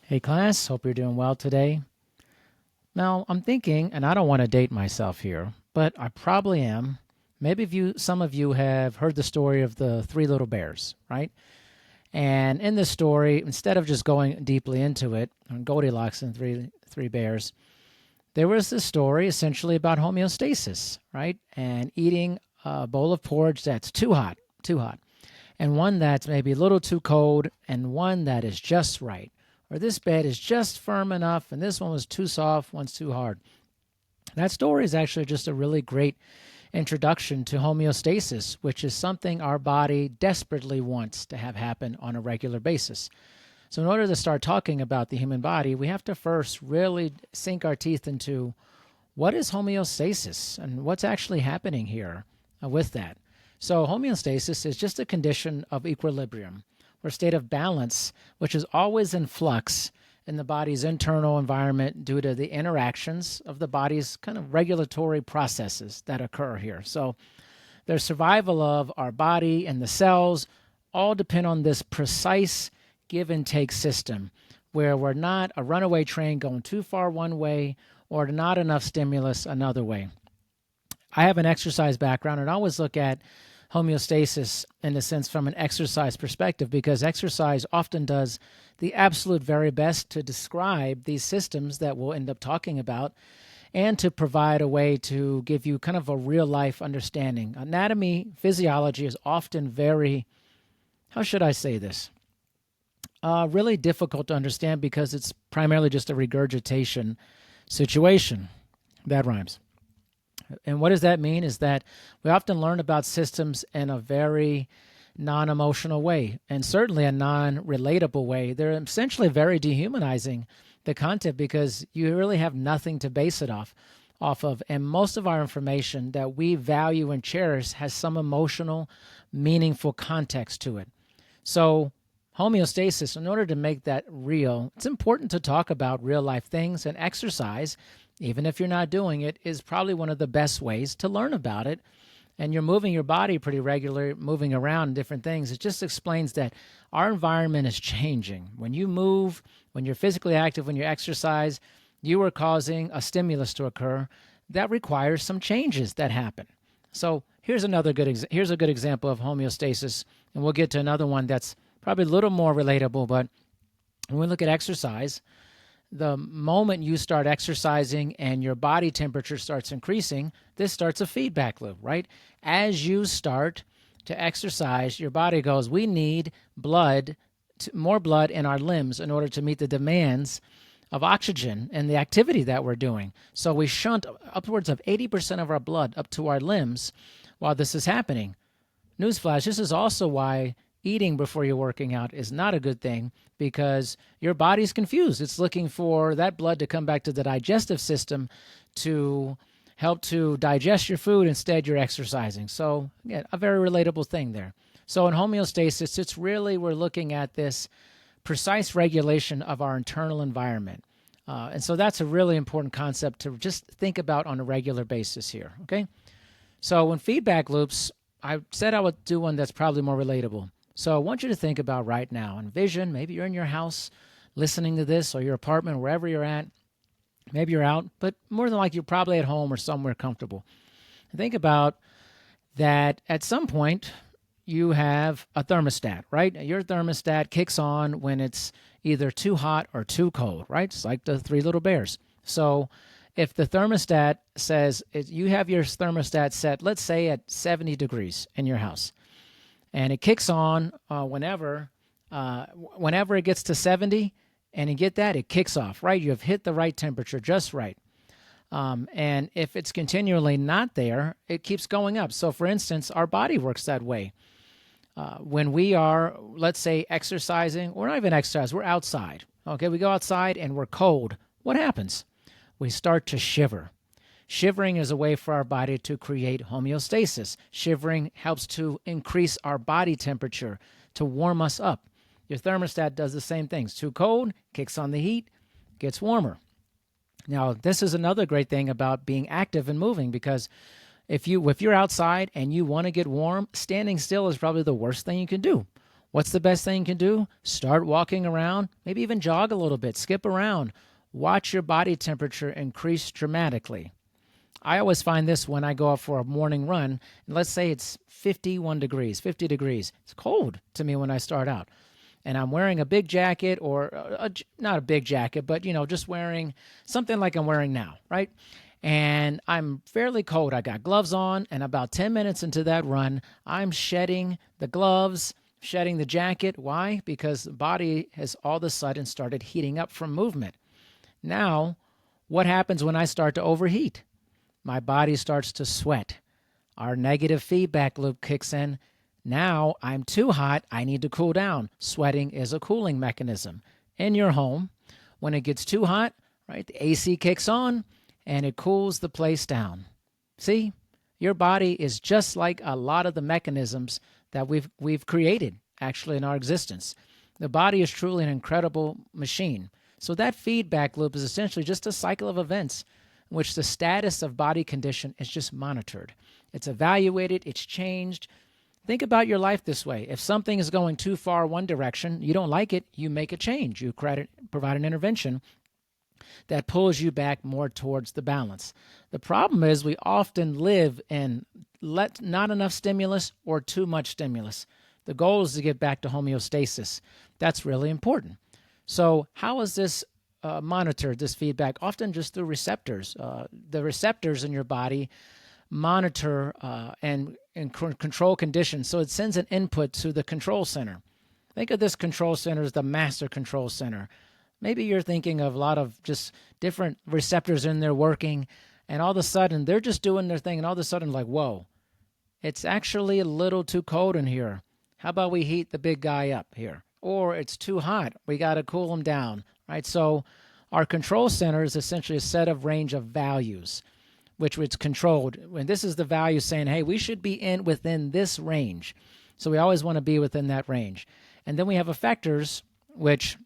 Hey class, hope you're doing well today. Now, I'm thinking, and I don't want to date myself here, but I probably am. Maybe some of you have heard the story of the three little bears, right? And in this story, instead of just going deeply into it, on Goldilocks and three bears, there was this story essentially about homeostasis, right? And eating a bowl of porridge that's too hot, and one that's maybe a little too cold, and one that is just right. Or this bed is just firm enough, and this one was too soft, one's too hard. That story is actually just a really great introduction to homeostasis, which is something our body desperately wants to have happen on a regular basis. So, in order to start talking about the human body, we have to first really sink our teeth into what is homeostasis and what's actually happening here with that. So, homeostasis is just a condition of equilibrium or state of balance, which is always in flux in the body's internal environment due to the interactions of the body's kind of regulatory processes that occur here. So, the survival of our body and the cells all depend on this precise give and take system where we're not a runaway train going too far one way or not enough stimulus another way. I have an exercise background and I always look at homeostasis in a sense from an exercise perspective because exercise often does the absolute very best to describe these systems that we'll end up talking about and to provide a way to give you kind of a real life understanding. Anatomy, physiology is often very, how should I say this? Really difficult to understand because it's primarily just a regurgitation situation. That rhymes. And what does that mean is that we often learn about systems in a very non emotional way and certainly a non relatable way. They're essentially very dehumanizing the content because you really have nothing to base it off of. And most of our information that we value and cherish has some emotional, meaningful context to it. So, homeostasis, in order to make that real, it's important to talk about real life things, and exercise, even if you're not doing it, is probably one of the best ways to learn about it. And you're moving your body pretty regularly, moving around different things. It just explains that our environment is changing. When you move, when you're physically active, when you exercise, you are causing a stimulus to occur that requires some changes that happen. So here's a good example of homeostasis, and we'll get to another one that's probably a little more relatable. But when we look at exercise, the moment you start exercising and your body temperature starts increasing, this starts a feedback loop, right? As you start to exercise, your body goes, we need more blood in our limbs in order to meet the demands of oxygen and the activity that we're doing. So we shunt upwards of 80% of our blood up to our limbs while this is happening. Newsflash, this is also why eating before you're working out is not a good thing because your body's confused. It's looking for that blood to come back to the digestive system to help to digest your food. Instead, you're exercising. So, yeah, a very relatable thing there. So in homeostasis, it's really we're looking at this precise regulation of our internal environment. And so that's a really important concept to just think about on a regular basis here, okay? So when feedback loops, I said I would do one that's probably more relatable. So I want you to think about right now. Envision maybe you're in your house listening to this or your apartment, wherever you're at. Maybe you're out, but more than likely you're probably at home or somewhere comfortable. And think about that at some point you have a thermostat, right? Your thermostat kicks on when it's either too hot or too cold, right? It's like the three little bears. So if the thermostat says you have your thermostat set, let's say at 70 degrees in your house, and it kicks on whenever it gets to 70, and you get that, it kicks off, right? You have hit the right temperature just right. And if it's continually not there, it keeps going up. So, for instance, our body works that way. When we are, let's say, exercising, we're not even exercising, we're outside. Okay, we go outside and we're cold. What happens? We start to shiver. Shivering is a way for our body to create homeostasis. Shivering helps to increase our body temperature, to warm us up. Your thermostat does the same things. Too cold, kicks on the heat, gets warmer. Now, this is another great thing about being active and moving because if you're outside and you want to get warm, standing still is probably the worst thing you can do. What's the best thing you can do? Start walking around, maybe even jog a little bit, skip around. Watch your body temperature increase dramatically. I always find this when I go out for a morning run, and let's say it's 51 degrees, 50 degrees. It's cold to me when I start out. And I'm wearing a big jacket or not a big jacket, but, just wearing something like I'm wearing now, right? And I'm fairly cold. I got gloves on, and about 10 minutes into that run, I'm shedding the gloves, shedding the jacket. Why? Because the body has all of a sudden started heating up from movement. Now, what happens when I start to overheat? My body starts to sweat. Our negative feedback loop kicks in. Now I'm too hot. I need to cool down. Sweating is a cooling mechanism. In your home, when it gets too hot, right, the AC kicks on and it cools the place down. See, your body is just like a lot of the mechanisms that we've created actually in our existence. The body is truly an incredible machine. So that feedback loop is essentially just a cycle of events in which the status of body condition is just monitored. It's evaluated, it's changed. Think about your life this way. If something is going too far one direction, you don't like it, you make a change. You provide an intervention that pulls you back more towards the balance. The problem is we often live in not enough stimulus or too much stimulus. The goal is to get back to homeostasis. That's really important. So how is this monitored, this feedback? Often just through receptors. The receptors in your body monitor and control conditions. So it sends an input to the control center. Think of this control center as the master control center. Maybe you're thinking of a lot of just different receptors in there working, and all of a sudden they're just doing their thing, and all of a sudden like, whoa, it's actually a little too cold in here. How about we heat the big guy up here? Or it's too hot. We got to cool him down, right? So our control center is essentially a set of range of values, which it's controlled. And this is the value saying, hey, we should be within this range. So we always want to be within that range. And then we have effectors, which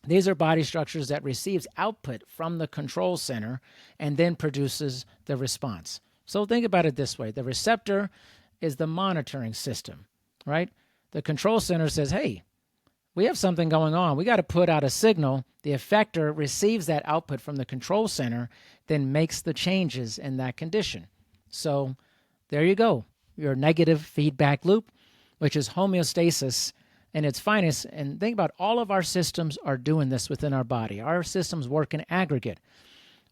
these are body structures that receives output from the control center and then produces the response. So think about it this way. The receptor is the monitoring system, right? The control center says, hey, we have something going on. We got to put out a signal. The effector receives that output from the control center, then makes the changes in that condition. So there you go. Your negative feedback loop, which is homeostasis in its finest. And think about all of our systems are doing this within our body. Our systems work in aggregate.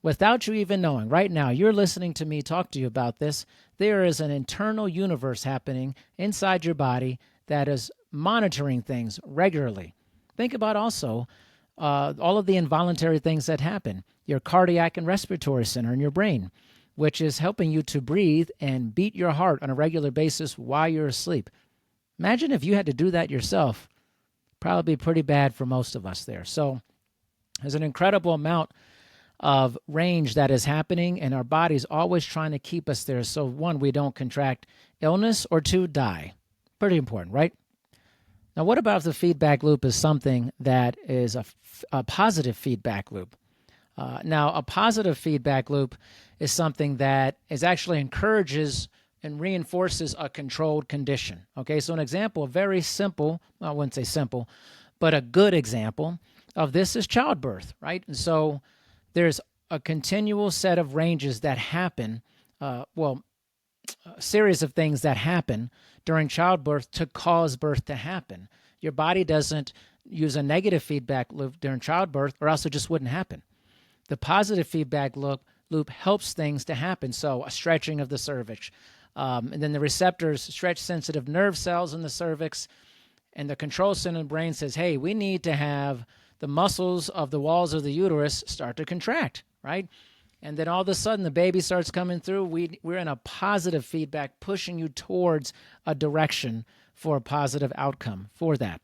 Without you even knowing, right now, you're listening to me talk to you about this. There is an internal universe happening inside your body that is monitoring things regularly. Think about also all of the involuntary things that happen. Your cardiac and respiratory center in your brain, which is helping you to breathe and beat your heart on a regular basis while you're asleep. Imagine if you had to do that yourself. Probably pretty bad for most of us there. So there's an incredible amount of range that is happening, and our body's always trying to keep us there. So one, we don't contract illness, or two, die. Pretty important, right? Now, what about if the feedback loop is something that is a positive feedback loop? Now, a positive feedback loop is something that actually encourages and reinforces a controlled condition. Okay, so an example, a very simple, well, I wouldn't say simple, but a good example of this is childbirth, right? And so there's a continual set of ranges that happen, a series of things that happen during childbirth to cause birth to happen. Your body doesn't use a negative feedback loop during childbirth, or else it just wouldn't happen. The positive feedback loop helps things to happen. So a stretching of the cervix, and then the receptors stretch sensitive nerve cells in the cervix, and the control center in the brain says, hey, we need to have the muscles of the walls of the uterus start to contract, right? And then all of a sudden the baby starts coming through. We're in a positive feedback, pushing you towards a direction for a positive outcome for that.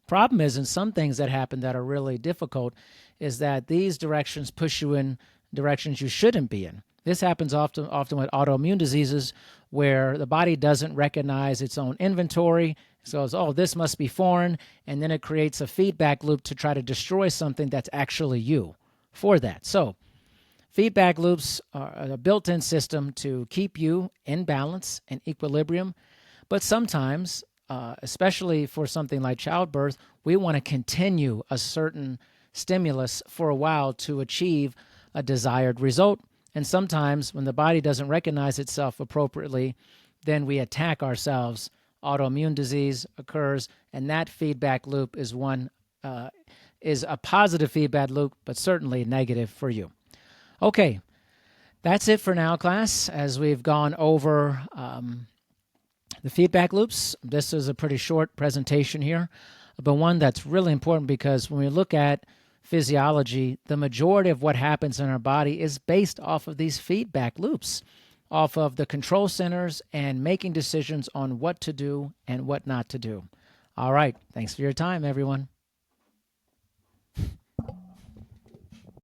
Problem is, in some things that happen that are really difficult, is that these directions push you in directions you shouldn't be in. This happens often with autoimmune diseases, where the body doesn't recognize its own inventory. So it's, oh, this must be foreign, and then it creates a feedback loop to try to destroy something that's actually you for that. So feedback loops are a built-in system to keep you in balance and equilibrium, but sometimes especially for something like childbirth, we want to continue a certain stimulus for a while to achieve a desired result. And sometimes when the body doesn't recognize itself appropriately, then we attack ourselves. Autoimmune disease occurs, and that feedback loop is a positive feedback loop, but certainly negative for you. Okay, that's it for now, class. As we've gone over the feedback loops, this is a pretty short presentation here, but one that's really important because when we look at physiology, the majority of what happens in our body is based off of these feedback loops, off of the control centers and making decisions on what to do and what not to do. All right, thanks for your time, everyone.